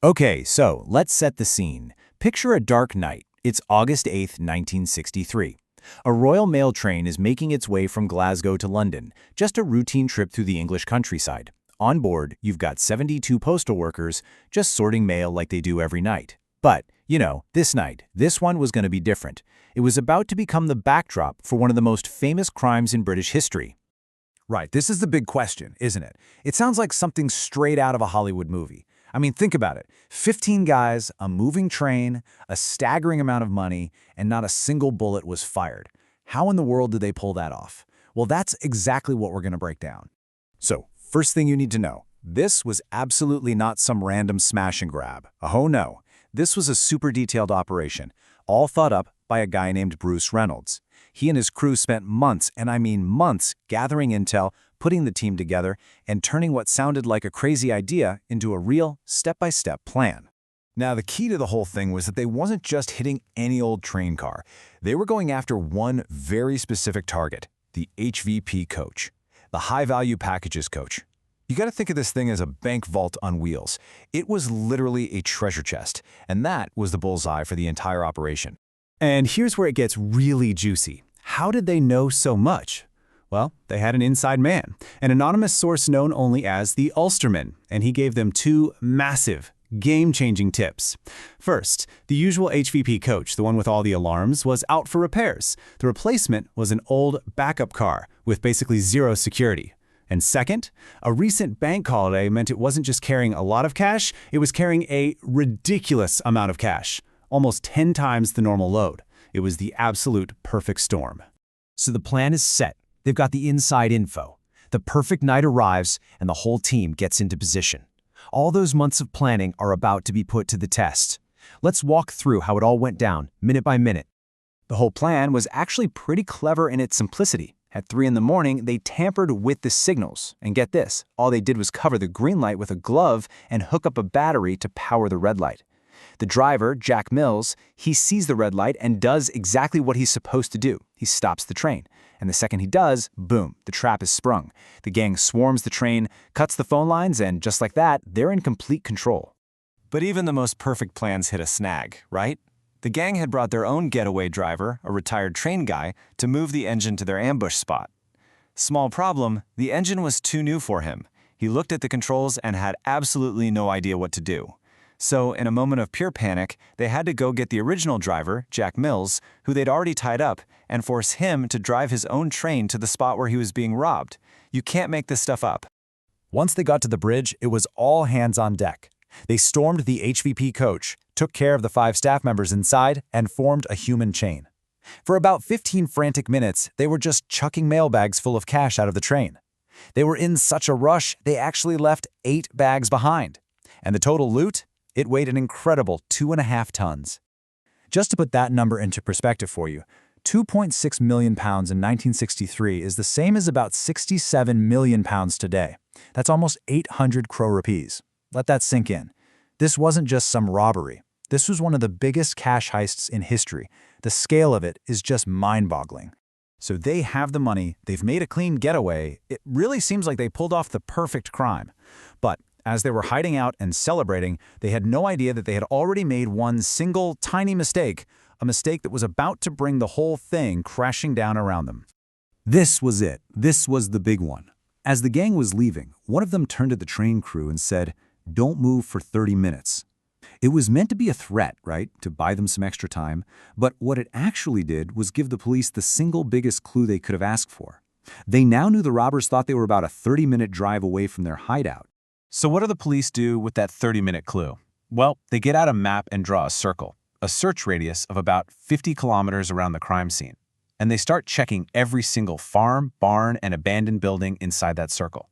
Okay, so let's set the scene. Picture a dark night. It's August 8th, 1963. A Royal Mail train is making its way from Glasgow to London, just a routine trip through the English countryside. On board, you've got 72 postal workers just sorting mail like they do every night. But, this night, this one was going to be different. It was about to become the backdrop for one of the most famous crimes in British history. Right, this is the big question, isn't it? It sounds like something straight out of a Hollywood movie. I mean, think about it. 15 guys, a moving train, a staggering amount of money, and not a single bullet was fired. How in the world did they pull that off? Well, that's exactly what we're going to break down. So, first thing you need to know, this was absolutely not some random smash and grab. Oh no, this was a super detailed operation, all thought up by a guy named Bruce Reynolds. He and his crew spent months, and I mean months, gathering intel, putting the team together, and turning what sounded like a crazy idea into a real, step-by-step plan. Now, the key to the whole thing was that they wasn't just hitting any old train car. They were going after one very specific target, the HVP coach, the high-value packages coach. You got to think of this thing as a bank vault on wheels. It was literally a treasure chest, and that was the bullseye for the entire operation. And here's where it gets really juicy. How did they know so much? Well, they had an inside man, an anonymous source known only as the Ulsterman, and he gave them two massive, game-changing tips. First, the usual HVP coach, the one with all the alarms, was out for repairs. The replacement was an old backup car with basically zero security. And second, a recent bank holiday meant it wasn't just carrying a lot of cash, it was carrying a ridiculous amount of cash, almost 10 times the normal load. It was the absolute perfect storm. So the plan is set. They've got the inside info. The perfect night arrives, and the whole team gets into position. All those months of planning are about to be put to the test. Let's walk through how it all went down, minute by minute. The whole plan was actually pretty clever in its simplicity. At 3 in the morning, they tampered with the signals. And get this, all they did was cover the green light with a glove and hook up a battery to power the red light. The driver, Jack Mills, he sees the red light and does exactly what he's supposed to do. He stops the train. And the second he does, boom, the trap is sprung. The gang swarms the train, cuts the phone lines, and just like that, they're in complete control. But even the most perfect plans hit a snag, right? The gang had brought their own getaway driver, a retired train guy, to move the engine to their ambush spot. Small problem, the engine was too new for him. He looked at the controls and had absolutely no idea what to do. So, in a moment of pure panic, they had to go get the original driver, Jack Mills, who they'd already tied up, and force him to drive his own train to the spot where he was being robbed. You can't make this stuff up. Once they got to the bridge, it was all hands on deck. They stormed the HVP coach, took care of the 5 staff members inside, and formed a human chain. For about 15 frantic minutes, they were just chucking mailbags full of cash out of the train. They were in such a rush, they actually left 8 bags behind. And the total loot? It weighed an incredible 2.5 tons. Just to put that number into perspective for you, 2.6 million pounds in 1963 is the same as about 67 million pounds today. That's almost 800 crore rupees. Let that sink in. This wasn't just some robbery. This was one of the biggest cash heists in history. The scale of it is just mind-boggling. So they have the money, they've made a clean getaway. It really seems like they pulled off the perfect crime. But as they were hiding out and celebrating, they had no idea that they had already made one single tiny mistake, a mistake that was about to bring the whole thing crashing down around them. This was it. This was the big one. As the gang was leaving, one of them turned to the train crew and said, "Don't move for 30 minutes. It was meant to be a threat, right, to buy them some extra time, but what it actually did was give the police the single biggest clue they could have asked for. They now knew the robbers thought they were about a 30-minute drive away from their hideout. So what do the police do with that 30-minute clue? Well, they get out a map and draw a circle, a search radius of about 50 kilometers around the crime scene. And they start checking every single farm, barn, and abandoned building inside that circle.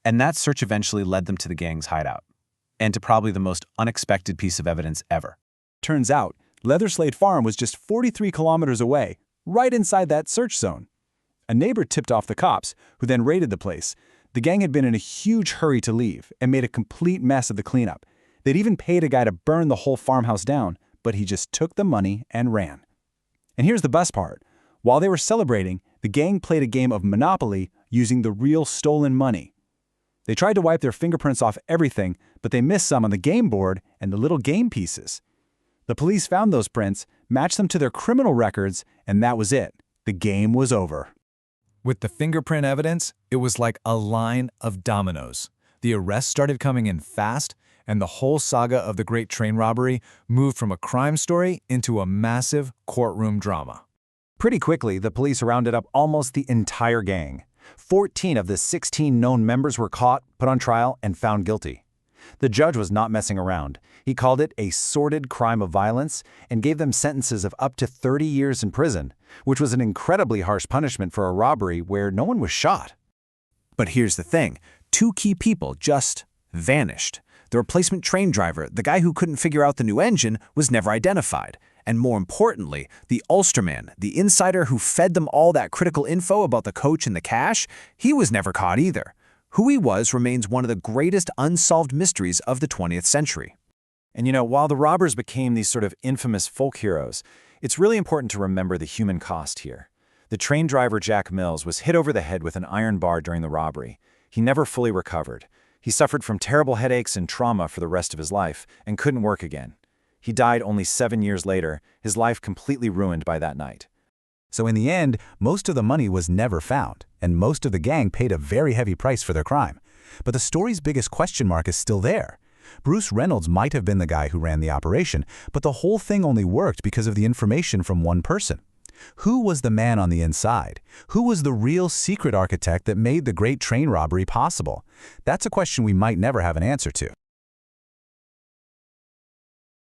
And that search eventually led them to the gang's hideout, and to probably the most unexpected piece of evidence ever. Turns out, Leatherslade Farm was just 43 kilometers away, right inside that search zone. A neighbor tipped off the cops, who then raided the place. The gang had been in a huge hurry to leave and made a complete mess of the cleanup. They'd even paid a guy to burn the whole farmhouse down, but he just took the money and ran. And here's the best part. While they were celebrating, the gang played a game of Monopoly using the real stolen money. They tried to wipe their fingerprints off everything, but they missed some on the game board and the little game pieces. The police found those prints, matched them to their criminal records, and that was it. The game was over. With the fingerprint evidence, it was like a line of dominoes. The arrests started coming in fast, and the whole saga of the Great Train Robbery moved from a crime story into a massive courtroom drama. Pretty quickly, the police rounded up almost the entire gang. 14 of the 16 known members were caught, put on trial, and found guilty. The judge was not messing around. He called it a sordid crime of violence and gave them sentences of up to 30 years in prison, which was an incredibly harsh punishment for a robbery where no one was shot. But here's the thing. 2 key people just vanished. The replacement train driver, the guy who couldn't figure out the new engine, was never identified. And more importantly, the Ulsterman, the insider who fed them all that critical info about the coach and the cash, he was never caught either. Who he was remains one of the greatest unsolved mysteries of the 20th century. And while the robbers became these sort of infamous folk heroes, it's really important to remember the human cost here. The train driver Jack Mills was hit over the head with an iron bar during the robbery. He never fully recovered. He suffered from terrible headaches and trauma for the rest of his life and couldn't work again. He died only 7 years later, his life completely ruined by that night. So in the end, most of the money was never found, and most of the gang paid a very heavy price for their crime. But the story's biggest question mark is still there. Bruce Reynolds might have been the guy who ran the operation, but the whole thing only worked because of the information from one person. Who was the man on the inside? Who was the real secret architect that made the Great Train Robbery possible? That's a question we might never have an answer to.